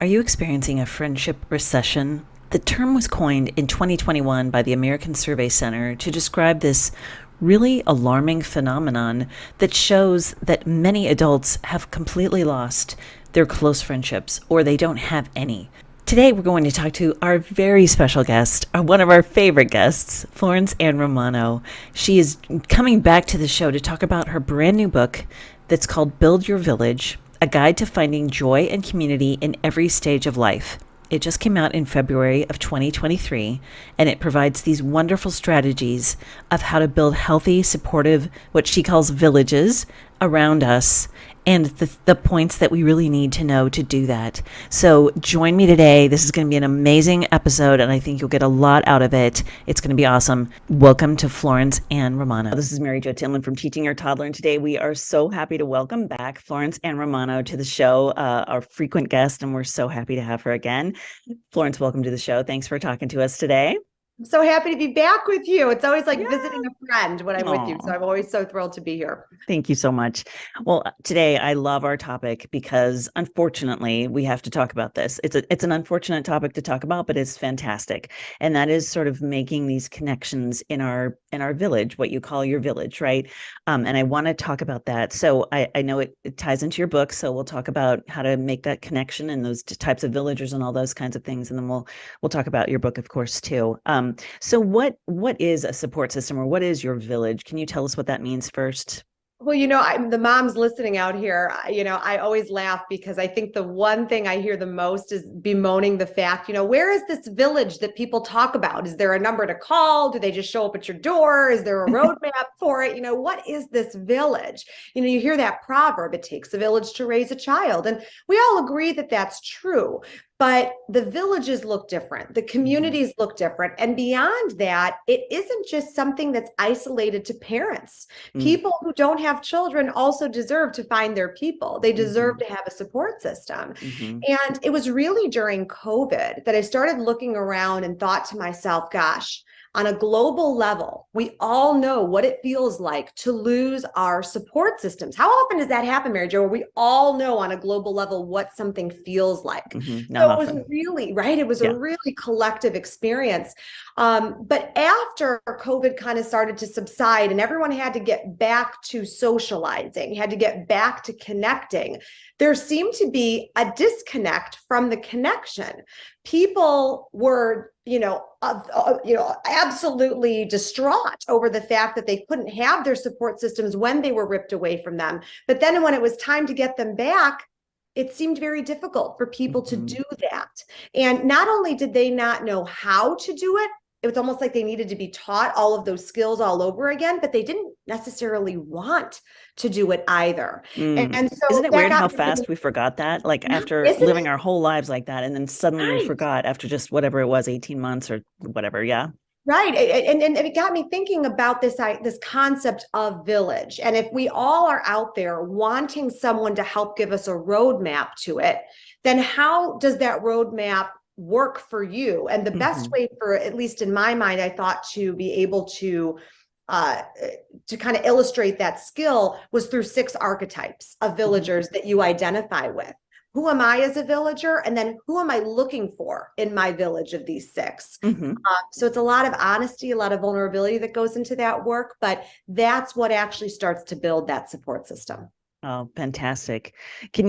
Are you experiencing a friendship recession? The term was coined in 2021 by the American Survey Center to describe this really alarming phenomenon that shows that many adults have completely lost their close friendships or they don't have any. Today, we're going to talk to our very special guest, one of our favorite guests, Florence Ann Romano. She is coming back to the show to talk about her brand new book that's called Build Your Village, a guide to finding joy and community in every stage of life. It just came out in February of 2023, and it provides these wonderful strategies of how to build healthy, supportive, what she calls villages around us, and the points that we really need to know to do that. So join me today. This is going to be an amazing episode, and I think you'll get a lot out of it. It's going to be awesome. Welcome to Florence Ann Romano. This is Mary Jo Tinlin from Teaching Your Toddler, and today we are so happy to welcome back Florence Ann Romano to the show, our frequent guest, and we're so happy to have her again. Florence, welcome to the show. Thanks for talking to us today. I'm so happy to be back with you. It's always like visiting a friend when I'm with you. So Aw. I'm always so thrilled to be here. Thank you so much. Well, today I love our topic because unfortunately we have to talk about this. It's an unfortunate topic to talk about, but it's fantastic. And that is sort of making these connections in our village, what you call your village, right? And I want to talk about that. So I know it ties into your book. So we'll talk about how to make that connection and those types of villagers and all those kinds of things. And then we'll talk about your book, of course, too. So what is a support system, or what is your village? Can you tell us what that means first? Well, I'm the moms listening out here. I always laugh because I think the one thing I hear the most is bemoaning the fact, where is this village that people talk about? Is there a number to call? Do they just show up at your door? Is there a roadmap for it? What is this village? You hear that proverb, it takes a village to raise a child. And we all agree that that's true. But the villages look different. The communities look different. And beyond that, it isn't just something that's isolated to parents. Mm-hmm. People who don't have children also deserve to find their people. They deserve to have a support system. Mm-hmm. And it was really during COVID that I started looking around and thought to myself, gosh, on a global level, we all know what it feels like to lose our support systems. How often does that happen, Mary Jo, where we all know on a global level what something feels like? Not So it was often. really, right? It was Yeah. a really collective experience. But after COVID kind of started to subside and everyone had to get back to socializing, had to get back to connecting, there seemed to be a disconnect from the connection. People were, absolutely distraught over the fact that they couldn't have their support systems when they were ripped away from them. But then when it was time to get them back, it seemed very difficult for people to do that. And not only did they not know how to do it, it was almost like they needed to be taught all of those skills all over again, but they didn't necessarily want to do it either. And Isn't so it that weird how got me fast thinking, we forgot that? Like after isn't living it our whole lives like that, and then suddenly we right? forgot after just whatever it was, 18 months or whatever. Yeah. Right. And it got me thinking about this concept of village. And if we all are out there wanting someone to help give us a roadmap to it, then how does that roadmap work for you? And the best Hmm. way for, at least in my mind, I thought to be able uh, to kind of illustrate that skill was through 6 archetypes of Hmm. villagers that you identify with. Who am I as a villager? And then who am I looking for in my village of these 6? Hmm. So it's a lot of honesty, a lot of vulnerability that goes into that work, but that's what actually starts to build that support system. Oh, fantastic. I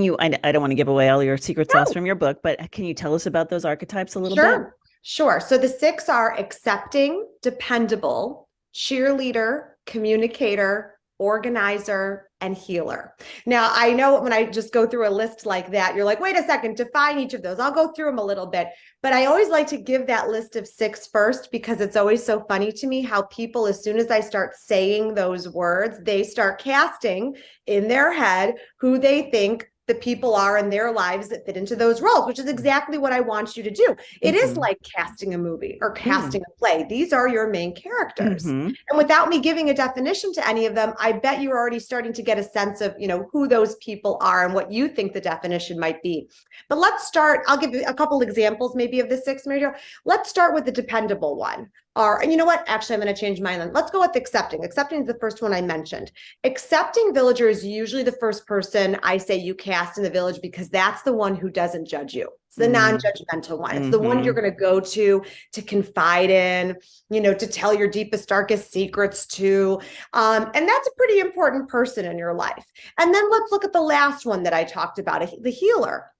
don't want to give away all your secret sauce No, from your book, but can you tell us about those archetypes a little bit? sure, sure. So the 6 are accepting, dependable, cheerleader, communicator, organizer, and healer. Now, I know when I just go through a list like that, you're like, wait a second, define each of those. I'll go through them a little bit, but I always like to give that list of 6 first because it's always so funny to me how people, as soon as I start saying those words, they start casting in their head who they think the people are in their lives that fit into those roles, which is exactly what I want you to do. It is Hmm. like casting a movie or Hmm. casting a play. These are your main characters. Hmm. And without me giving a definition to any of them, I bet you're already starting to get a sense of, who those people are and what you think the definition might be. But let's start. I'll give you a couple examples maybe of the 6 major. Let's start with the dependable one. are, and you know what? Actually, I'm going to change mine. Then let's go with accepting. Accepting is the first one I mentioned. Accepting villager is usually the first person I say you cast in the village because that's the one who doesn't judge you. It's the non-judgmental one. It's the one you're going to go to confide in, to tell your deepest, darkest secrets to. And that's a pretty important person in your life. And then let's look at the last one that I talked about, the healer.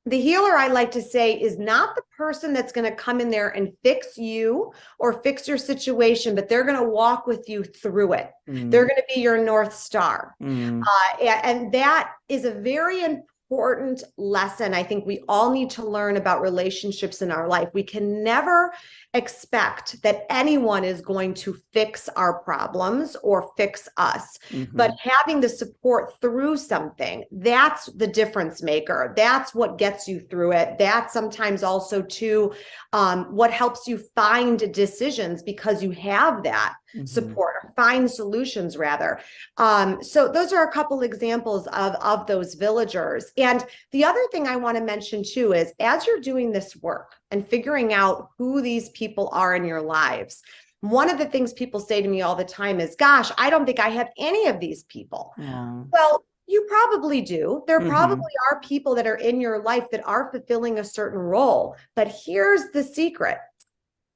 The healer, I like to say, is not the person that's going to come in there and fix you or fix your situation, but they're going to walk with you through it. They're going to be your North Star. And that is a very important lesson I think we all need to learn about relationships in our life. We can never expect that anyone is going to fix our problems or fix us, but having the support through something, that's the difference maker. That's what gets you through it. That's sometimes also too what helps you find decisions because you have that support, or find solutions rather. So those are a couple examples of those villagers. And the other thing I want to mention too is as you're doing this work and figuring out who these people are in your lives, one of the things people say to me all the time is, gosh, I don't think I have any of these people. Well, you probably do. There probably are people that are in your life that are fulfilling a certain role. But here's the secret.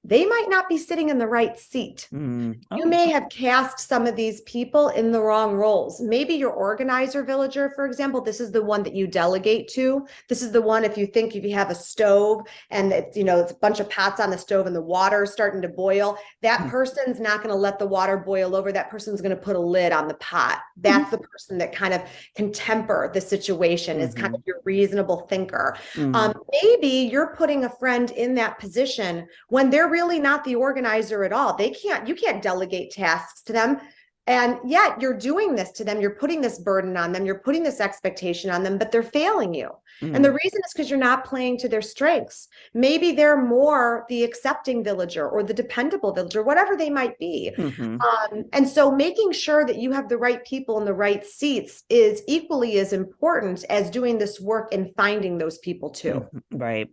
They might not be sitting in the right seat. You may have cast some of these people in the wrong roles. Maybe your organizer villager, for example, this is the one that you delegate to. This is the one, if you have a stove and it's, it's a bunch of pots on the stove and the water is starting to boil, that person's not going to let the water boil over. That person's going to put a lid on the pot. That's the person that kind of can temper the situation, is kind of your reasonable thinker. Maybe you're putting a friend in that position when they're really not the organizer at all. You can't delegate tasks to them. And yet you're doing this to them. You're putting this burden on them. You're putting this expectation on them, but they're failing you. And the reason is because you're not playing to their strengths. Maybe they're more the accepting villager or the dependable villager, whatever they might be. And so making sure that you have the right people in the right seats is equally as important as doing this work and finding those people too. Right.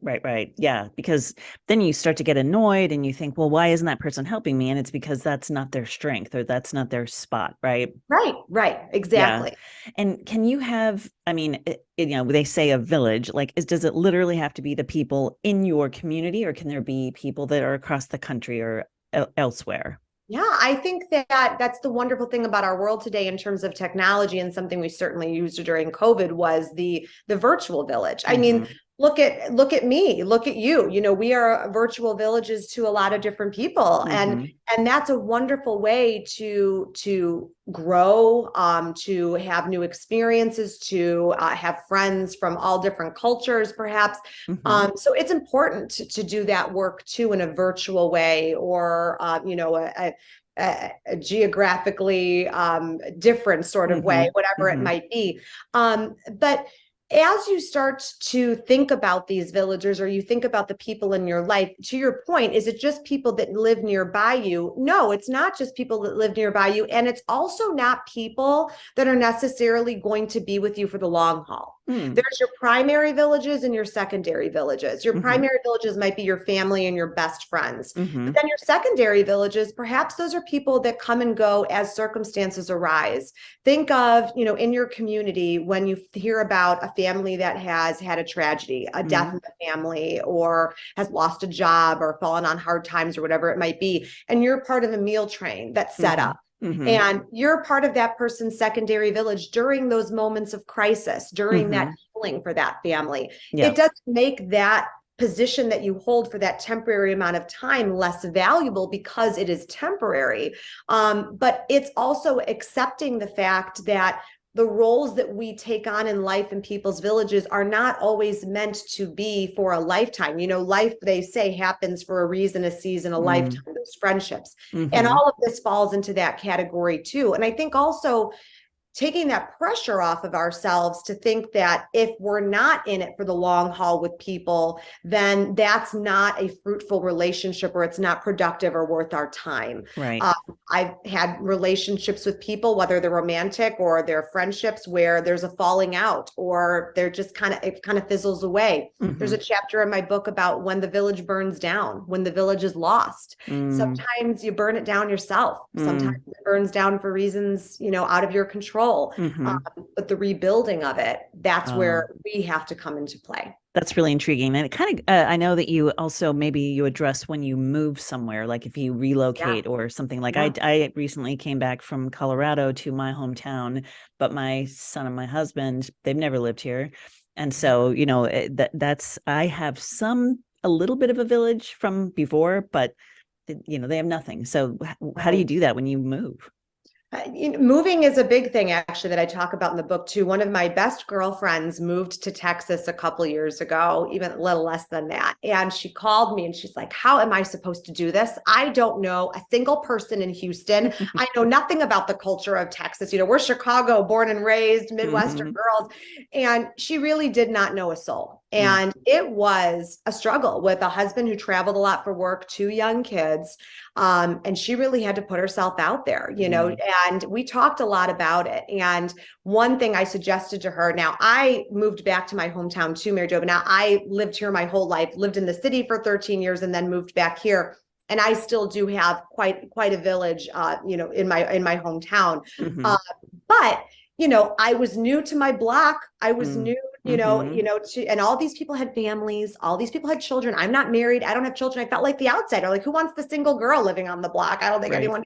Yeah, because then you start to get annoyed and you think, well, why isn't that person helping me? And it's because that's not their strength or that's not their spot, right? Right. Exactly. Yeah. And can you have, they say a village, does it literally have to be the people in your community, or can there be people that are across the country or elsewhere? Yeah, I think that's the wonderful thing about our world today in terms of technology, and something we certainly used during COVID was the virtual village. I mean, look at me, look at you. We are virtual villages to a lot of different people, and that's a wonderful way to grow, to have new experiences, to have friends from all different cultures, perhaps. So it's important to do that work too in a virtual way, or a geographically different sort of way, whatever it might be. But as you start to think about these villagers, or you think about the people in your life, to your point, is it just people that live nearby you? No, it's not just people that live nearby you. And it's also not people that are necessarily going to be with you for the long haul. There's your primary villages and your secondary villages. Your primary villages might be your family and your best friends. But then your secondary villages, perhaps those are people that come and go as circumstances arise. Think of, in your community, when you hear about a family that has had a tragedy, a death in the family, or has lost a job or fallen on hard times or whatever it might be, and you're part of a meal train that's set up. And you're part of that person's secondary village during those moments of crisis, during that healing for that family. It doesn't make that position that you hold for that temporary amount of time less valuable because it is temporary. But it's also accepting the fact that the roles that we take on in life in people's villages are not always meant to be for a lifetime. Life, they say, happens for a reason, a season, a lifetime, those friendships. And all of this falls into that category too. And I think also taking that pressure off of ourselves to think that if we're not in it for the long haul with people, then that's not a fruitful relationship, or it's not productive or worth our time. Right. I've had relationships with people, whether they're romantic or they're friendships, where there's a falling out, or they're just it kind of fizzles away. There's a chapter in my book about when the village burns down, when the village is lost. Sometimes you burn it down yourself. Sometimes it burns down for reasons, out of your control. But the rebuilding of it, that's where we have to come into play. That's really intriguing. And it kind of, I know that you also, maybe you address when you move somewhere, like if you relocate or something. Like I recently came back from Colorado to my hometown, but my son and my husband, they've never lived here. And so, I have a little bit of a village from before, but they have nothing. So how do you do that when you move? Moving is a big thing, actually, that I talk about in the book too. One of my best girlfriends moved to Texas a couple of years ago, even a little less than that. And she called me and she's like, how am I supposed to do this? I don't know a single person in Houston. I know nothing about the culture of Texas. We're Chicago, born and raised, Midwestern girls. And she really did not know a soul. And it was a struggle with a husband who traveled a lot for work, 2 young kids. And she really had to put herself out there, and we talked a lot about it. And one thing I suggested to her, now I moved back to my hometown too, Mary Jo, but now I lived here my whole life, lived in the city for 13 years and then moved back here. And I still do have quite a village, in my hometown. But I was new to my block. I was new, and all these people had families. All these people had children. I'm not married. I don't have children. I felt like the outsider. Like, who wants the single girl living on the block? I don't think anyone.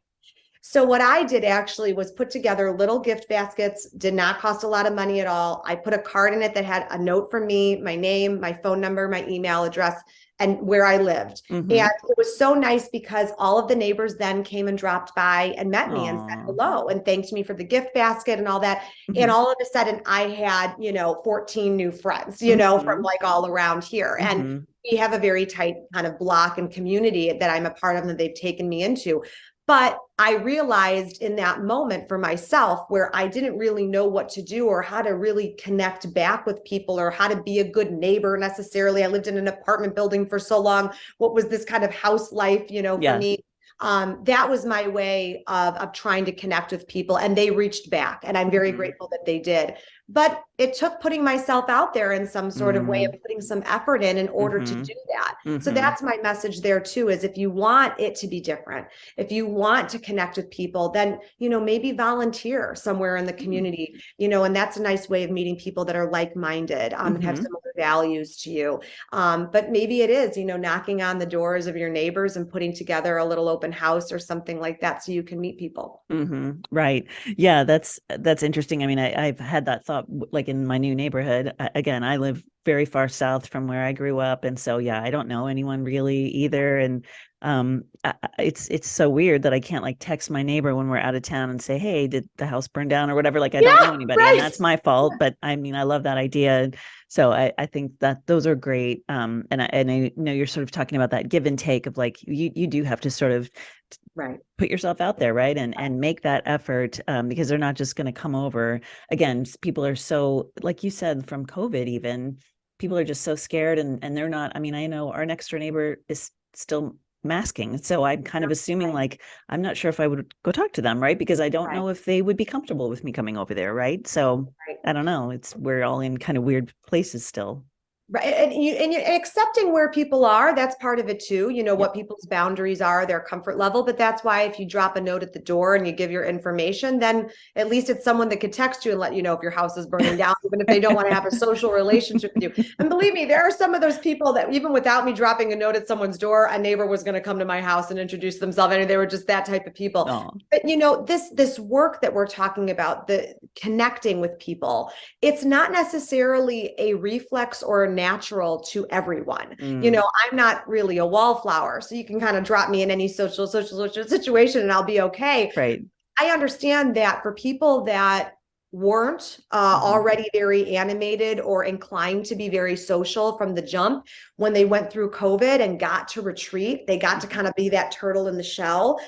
So what I did actually was put together little gift baskets, did not cost a lot of money at all. I put a card in it that had a note from me, my name, my phone number, my email address, and where I lived. And it was so nice because all of the neighbors then came and dropped by and met me and said hello and thanked me for the gift basket and all that. And all of a sudden I had, 14 new friends, from like all around here. And we have a very tight kind of block and community that I'm a part of and that they've taken me into. But I realized in that moment for myself, where I didn't really know what to do or how to really connect back with people or how to be a good neighbor necessarily. I lived in an apartment building for so long. What was this kind of house life, for me? That was my way of trying to connect with people, and they reached back, and I'm very grateful that they did. But it took putting myself out there in some sort of way of putting some effort in order to do that. So that's my message there too, is if you want it to be different, if you want to connect with people, then, maybe volunteer somewhere in the community, and that's a nice way of meeting people that are like-minded and have similar values to you. But maybe it is, knocking on the doors of your neighbors and putting together a little open house or something like that so you can meet people. Right. Yeah, that's interesting. I mean, I've had that thought, like in my new neighborhood. Again, I live very far south from where I grew up, and so I don't know anyone really either. And it's so weird that I can't like text my neighbor when we're out of town and say, hey, did the house burn down or whatever? Like, I don't know anybody, and that's my fault. But I mean, I love that idea. So I think that those are great. And I know you're sort of talking about that give and take of like, you do have to sort of put yourself out there, right? And make that effort, because they're not just going to come over. Again, people are so, like you said, from COVID, even people are just so scared, and they're not. I mean, I know our next door neighbor is still masking, so I'm kind of assuming like, I'm not sure if I would go talk to them, right? Because I don't know if they would be comfortable with me coming over there, right? So I don't know. We're all in kind of weird places still. Right. And you're accepting where people are. That's part of it too. What people's boundaries are, their comfort level. But that's why if you drop a note at the door and you give your information, then at least it's someone that could text you and let you know if your house is burning down, even if they don't want to have a social relationship with you. And believe me, there are some of those people that even without me dropping a note at someone's door, a neighbor was going to come to my house and introduce themselves. And they were just that type of people. But this work that we're talking about, the connecting with people, it's not necessarily a reflex or a natural to everyone. I'm not really a wallflower, so you can kind of drop me in any social situation and I'll be okay. Right. I understand that for people that weren't already very animated or inclined to be very social from the jump, when they went through COVID and got to retreat, they got to kind of be that turtle in the shell.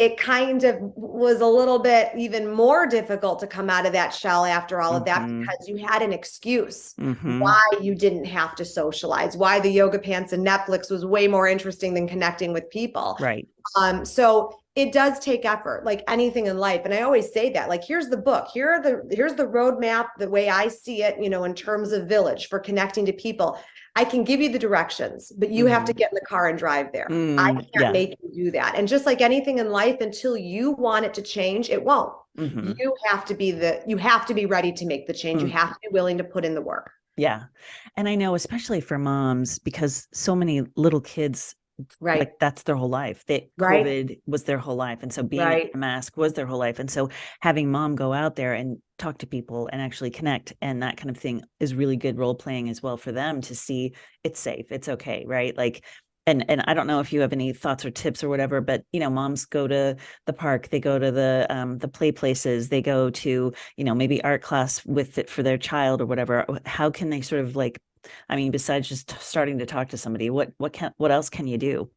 it kind of was a little bit even more difficult to come out of that shell after all of that, because you had an excuse why you didn't have to socialize, why the yoga pants and Netflix was way more interesting than connecting with people. Right. So it does take effort, like anything in life. And I always say that, like, here's the book, here's the roadmap, the way I see it, in terms of village for connecting to people. I can give you the directions, but you have to get in the car and drive there. I can't make you do that. And just like anything in life, until you want it to change, it won't. You have to be ready to make the change. You have to be willing to put in the work. Yeah. And I know, especially for moms, because so many little kids, like that's their whole life. COVID was their whole life. And so being in a mask was their whole life. And so having mom go out there and talk to people and actually connect and that kind of thing is really good role playing as well for them to see it's safe, it's okay, right? Like, and I don't know if you have any thoughts or tips or whatever, but moms go to the park, they go to the play places, they go to maybe art class with it for their child or whatever. How can they sort of like, I mean, besides just starting to talk to somebody, what else can you do?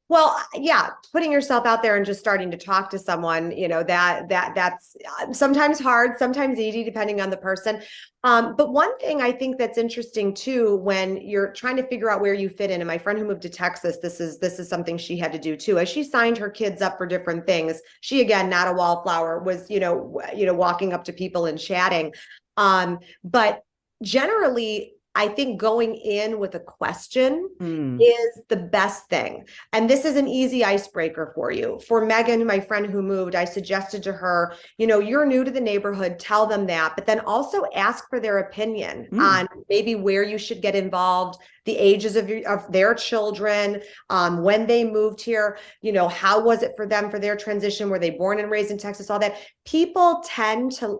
Well, yeah, putting yourself out there and just starting to talk to someone, that's sometimes hard, sometimes easy, depending on the person. But one thing I think that's interesting too, when you're trying to figure out where you fit in, and my friend who moved to Texas, this is something she had to do too. As she signed her kids up for different things, she, again, not a wallflower, was, walking up to people and chatting. But generally, I think going in with a question is the best thing. And this is an easy icebreaker for you. For Megan, my friend who moved, I suggested to her, you're new to the neighborhood, tell them that, but then also ask for their opinion on maybe where you should get involved, the ages of their children, when they moved here, how was it for them for their transition? Were they born and raised in Texas? All that. People tend to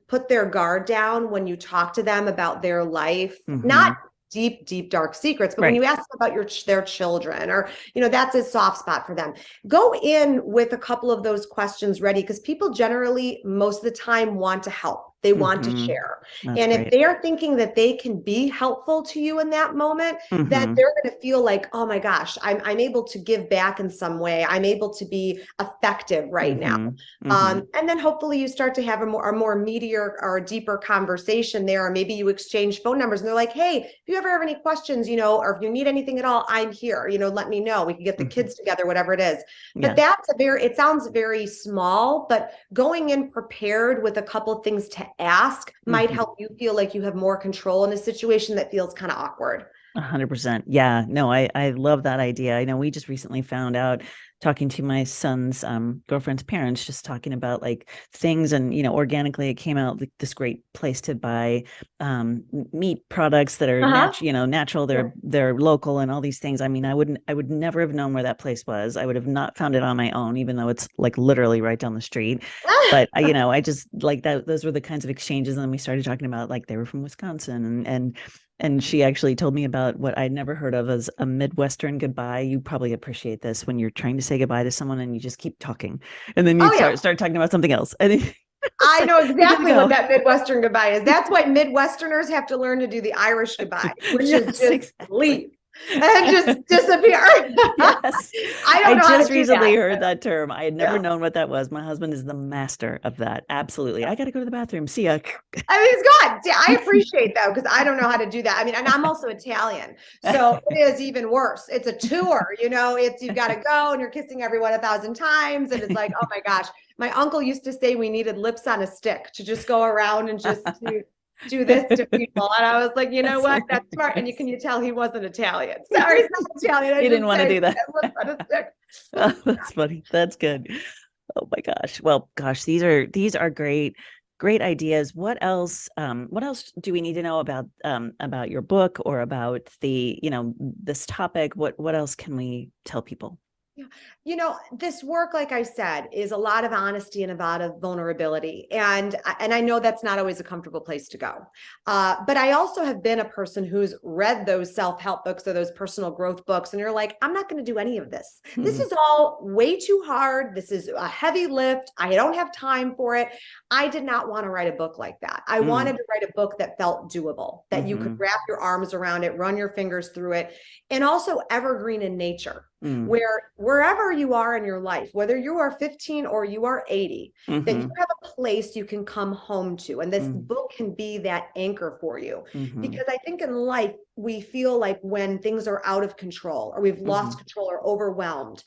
put their guard down when you talk to them about their life, not deep, dark secrets, but when you ask them about their children, or, that's a soft spot for them. Go in with a couple of those questions ready, because people generally, most of the time, want to help. They want to share. That's and great. If they're thinking that they can be helpful to you in that moment, then they're going to feel like, oh my gosh, I'm able to give back in some way. I'm able to be effective right now. And then hopefully you start to have a more meatier or a deeper conversation there. Or maybe you exchange phone numbers and they're like, hey, if you ever have any questions, or if you need anything at all, I'm here, let me know. We can get the kids together, whatever it is. But it sounds very small, but going in prepared with a couple of things to ask might help you feel like you have more control in a situation that feels kind of awkward. 100%. Yeah, no, I love that idea. I know we just recently found out, talking to my son's girlfriend's parents, just talking about like things, and organically it came out like this great place to buy meat products that are natural, they're local and all these things. I mean, I would never have known where that place was. I would have not found it on my own, even though it's like literally right down the street. But I just like that, those were the kinds of exchanges. And then we started talking about like they were from Wisconsin, and she actually told me about what I'd never heard of as a Midwestern goodbye. You probably appreciate this when you're trying to say goodbye to someone and you just keep talking, and then you start talking about something else. And I know exactly what that Midwestern goodbye is. That's why Midwesterners have to learn to do the Irish goodbye, which is just leave and just disappear. Yes. I just recently heard that term. I had never known what that was. My husband is the master of that. Absolutely. I got to go to the bathroom. See ya. I mean, it's God. See, I appreciate that, because I don't know how to do that. I mean, and I'm also Italian, so it is even worse. It's a tour, it's, you've got to go and you're kissing everyone 1,000 times. And it's like, oh my gosh. My uncle used to say we needed lips on a stick to just go around and just do this to people. And I was like, you know what? That's smart. And you tell he wasn't Italian. Sorry, he's not Italian. He didn't want to do that. Lips on a stick. Oh, that's funny. That's good. Oh my gosh. Well, gosh, these are great ideas. What else do we need to know about your book, or about the, this topic? What else can we tell people? This work, like I said, is a lot of honesty and a lot of vulnerability. And I know that's not always a comfortable place to go. But I also have been a person who's read those self-help books or those personal growth books. And you're like, I'm not going to do any of this. This is all way too hard. This is a heavy lift. I don't have time for it. I did not want to write a book like that. I wanted to write a book that felt doable, that you could wrap your arms around it, run your fingers through it, and also evergreen in nature. Mm. where wherever you are in your life, whether you are 15 or you are 80, that you Mm-hmm. have a place you can come home to. And this Mm. book can be that anchor for you. Mm-hmm. Because I think in life, we feel like when things are out of control or we've Mm-hmm. lost control or overwhelmed,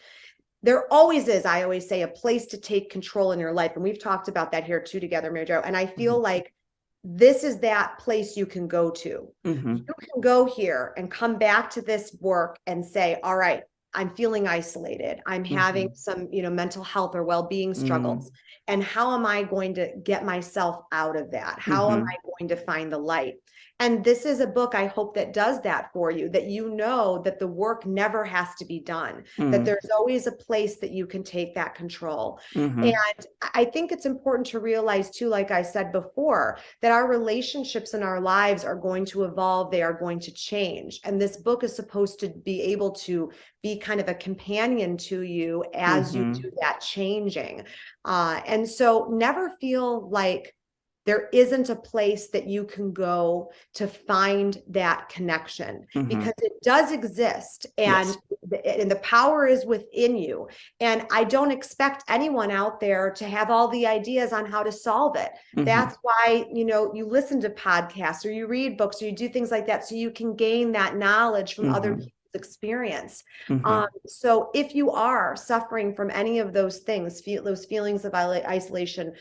there always is, I always say, a place to take control in your life. And we've talked about that here too together, Mary Jo. And I Mm-hmm. feel like this is that place you can go to. Mm-hmm. You can go here and come back to this work and say, all right, I'm feeling isolated. I'm having Mm-hmm. some, mental health or well-being Mm. struggles. And how am I going to get myself out of that? How am Mm-hmm. I going to find the light? And this is a book, I hope, that does that for you, that you know that the work never has to be done, that Mm. there's always a place that you can take that control. Mm-hmm. And I think it's important to realize too, like I said before, that our relationships in our lives are going to evolve, they are going to change. And this book is supposed to be able to be kind of a companion to you as you Mm-hmm. do that changing. And so never feel like there isn't a place that you can go to find that connection, Mm-hmm. because it does exist, Yes. and the power is within you. And I don't expect anyone out there to have all the ideas on how to solve it. Mm-hmm. That's why, you listen to podcasts or you read books or you do things like that so you can gain that knowledge from other Mm-hmm. people's experience. Mm-hmm. So if you are suffering from any of those things, those feelings of isolation,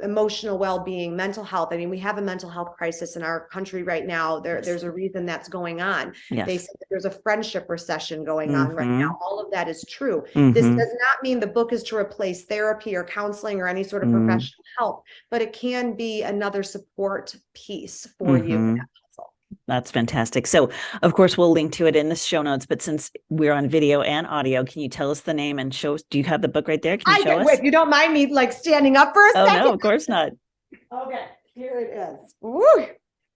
emotional well-being, mental health. I mean, we have a mental health crisis in our country right now. Yes. There's a reason that's going on. They Yes. say that there's a friendship recession going on right Mm-hmm. now. All of that is true. This Mm-hmm. does not mean the book is to replace therapy or counseling or any sort of Mm. professional help, but it can be another support piece for you in Mm-hmm. that puzzle. That's fantastic. So, of course, we'll link to it in the show notes. But since we're on video and audio, can you tell us the name and show us? Do you have the book right there? Can you show Wait, us? if you don't mind me like standing up for a Oh, no, second. of course not. Okay, here it is. Woo!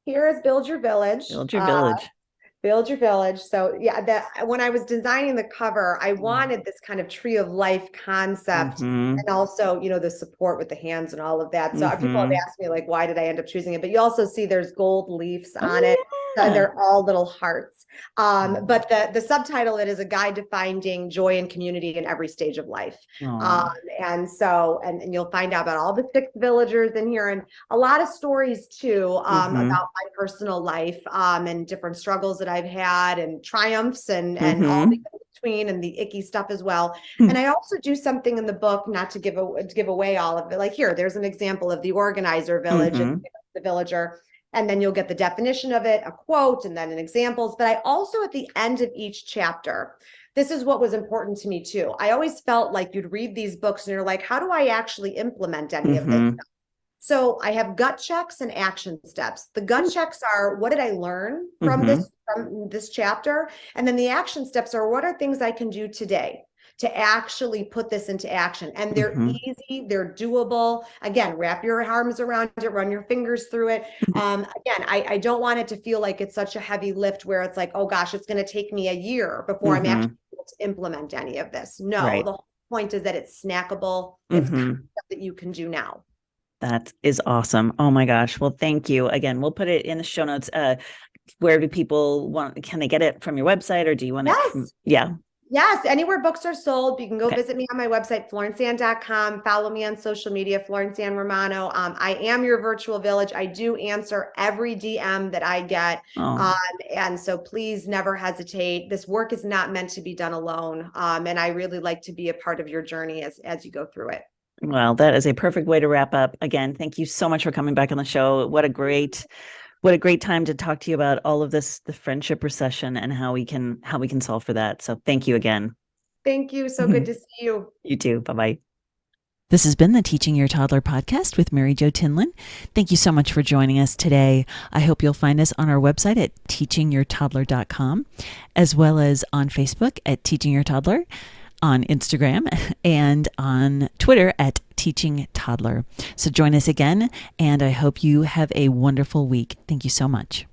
Here is Build Your Village. Build Your Village. Build Your Village. So yeah, that when I was designing the cover, I Mm. wanted this kind of tree of life concept, Mm-hmm. and also, the support with the hands and all of that. So people have Mm-hmm. asked me like, why did I end up choosing it? But you also see there's gold leaves on it. Oh, And yeah. they're all little hearts. Mm. But the subtitle, it is a guide to finding joy and community in every stage of life. Um, Oh. and so, and you'll find out about all the 6 villagers in here, and a lot of stories too, about Mm-hmm. my personal life, and different struggles that I've had and triumphs and all the Mm-hmm. in between and the icky stuff as well. And I also do something in the book, not to give away all of it. Like here, there's an example of the organizer village and Mm-hmm. the villager. And then you'll get the definition of it, a quote, and then an examples. But I also, at the end of each chapter, this is what was important to me too. I always felt like you'd read these books and you're like, how do I actually implement any of this? Mm-hmm. So I have gut checks and action steps. The gut checks are, what did I learn from Mm-hmm. this chapter? And then the action steps are, what are things I can do today to actually put this into action? And they're Mm-hmm. easy, they're doable. Again, wrap your arms around it, run your fingers through it. Again, I don't want it to feel like it's such a heavy lift where it's like, oh gosh, it's going to take me a year before I'm Mm-hmm. actually able to implement any of this. No, Right. the whole point is that it's snackable. It's Mm-hmm. concept that you can do now. That is awesome. Oh my gosh. Well, thank you. Again, we'll put it in the show notes. Where do people want, can they get it from your website, or do you want it from, Yes. yeah. Yes, anywhere books are sold. You can go Okay. visit me on my website, florenceann.com. Follow me on social media, Florence Ann Romano. I am your virtual village. I do answer every DM that I get. Oh, And so please never hesitate. This work is not meant to be done alone. And I really like to be a part of your journey as you go through it. well, that is a perfect way to wrap up. Again, thank you so much for coming back on the show. What a great time to talk to you about all of this, the friendship recession, and how we can solve for that. So thank you again. Thank you. So good to see you. You too. Bye-bye. This has been the Teaching Your Toddler podcast with Mary Jo Tinlin. Thank you so much for joining us today. I hope you'll find us on our website at teachingyourtoddler.com, as well as on Facebook at Teaching Your Toddler, on Instagram, and on Twitter at Teaching Toddler. So join us again, and I hope you have a wonderful week. Thank you so much.